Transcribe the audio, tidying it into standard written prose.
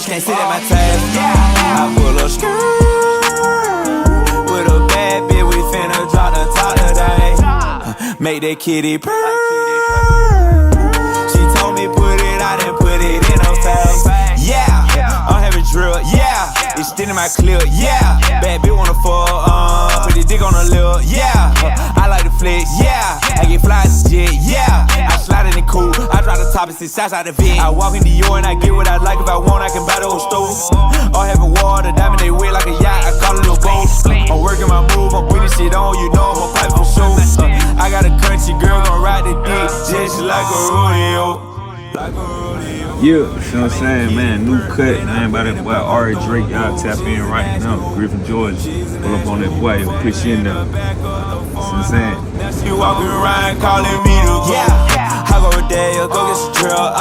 hoes can't sit at my table. I pull a skirt with a bad bitch, we finna drop the top today. Make that kitty purr. She told me put it out and put it in her face. Yeah, I'm having drill, yeah. Extending my clip, yeah. Bad bitch wanna fuck, put the dick on the lip, yeah. I like to flex, yeah. I get fly as jet, yeah. I slide in the coupe, I drop the top and sit sides out the vid. I walk in Dior and I get what I like. If I want, I can buy the whole store. All having water, diamond they wet like a yacht. I call it a boat. I'm working my move, I'm putting shit on, you know I'm a pipe for show. I got a country girl gon' ride the dick just like a rodeo. Yeah, you know what I'm saying, man, new cut, man, by that boy Ari Drake, y'all tap in right now, Griffin, Georgia, pull up on that boy, he'll put you in there, you know what I'm saying? You walking around calling me to, yeah, I go there, go get some drill.